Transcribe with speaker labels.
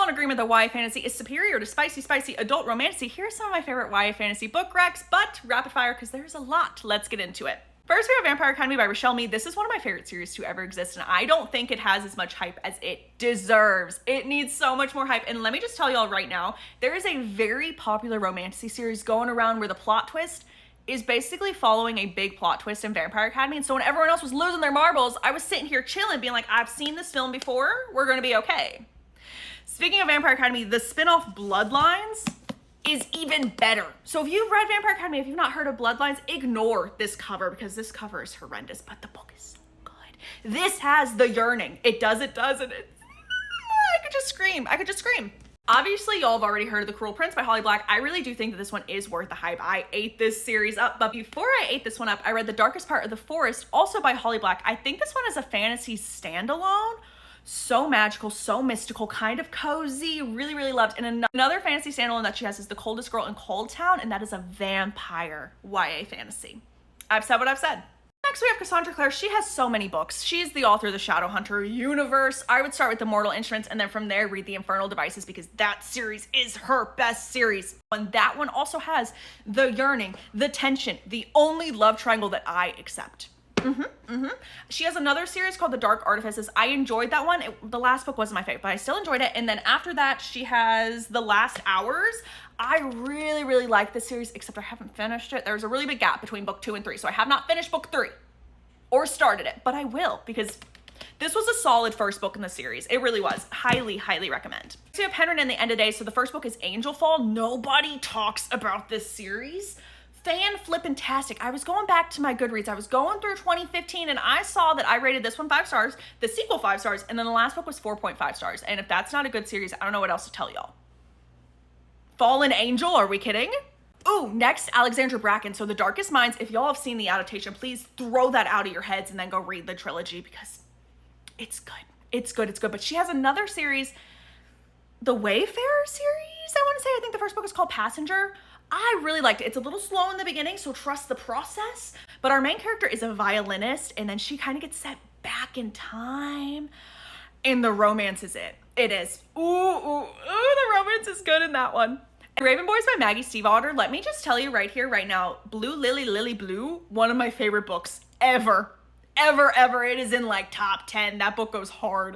Speaker 1: all in agreement that YA fantasy is superior to spicy adult romance. Here's some of my favorite YA fantasy book recs, but rapid fire because there's a lot. Let's get into it. First, we have Vampire Academy by Richelle Mead. This is one of my favorite series to ever exist, and I don't think it has as much hype as it deserves. It needs so much more hype, and let me just tell y'all right now, there is a very popular romance series going around where the plot twist is basically following a big plot twist in Vampire Academy, and so when everyone else was losing their marbles, I was sitting here chilling, being like, I've seen this film before, we're gonna be okay. Speaking of Vampire Academy, the spin-off Bloodlines is even better. So if you've read Vampire Academy, if you've not heard of Bloodlines, ignore this cover because this cover is horrendous, but the book is so good. This has the yearning. It does, and it, I could just scream. Obviously, y'all have already heard of The Cruel Prince by Holly Black. I really do think that this one is worth the hype. I ate this series up, but before I ate this one up, I read The Darkest Part of the Forest, also by Holly Black. I think this one is a fantasy standalone. So magical, so mystical, kind of cozy, really loved. And another fantasy standalone that she has is The Coldest Girl in Cold Town, and that is a vampire YA fantasy. I've said what I've said. Next, we have Cassandra Clare. She has so many books. She's the author of the Shadowhunter universe. I would start with The Mortal Instruments, and then from there, read The Infernal Devices, because that series is her best series. And that one also has the yearning, the tension, the only love triangle that I accept. She has another series called The Dark Artifices. I enjoyed that one. The last book wasn't my favorite, but I still enjoyed it. And then after that, she has The Last Hours. I really like this series, except I haven't finished it. There's a really big gap between book 2 and 3, so I have not finished book 3 or started it, but I will because this was a solid first book in the series. It really was. Highly recommend. So we have Penryn and the End of Days. So the first book is Angel Fall. Nobody talks about this series. Fan-flippin-tastic. I was going back to my Goodreads. I was going through 2015 and I saw that I rated this one 5 stars, the sequel 5 stars, and then the last book was 4.5 stars. And if that's not a good series, I don't know what else to tell y'all. Fallen Angel, are we kidding? Ooh, next, Alexandra Bracken. So The Darkest Minds, if y'all have seen the adaptation, please throw that out of your heads and then go read the trilogy because it's good. It's good. But she has another series, the Wayfarer series, I want to say. I think the first book is called Passenger. I really liked it. It's a little slow in the beginning, so trust the process. But our main character is a violinist, and then she kind of gets set back in time. And the romance is it. It is. Ooh, the romance is good in that one. Raven Boys by Maggie Stiefvater. Let me just tell you right here, right now, Blue Lily Blue, one of my favorite books ever. It is in like top 10. That book goes hard.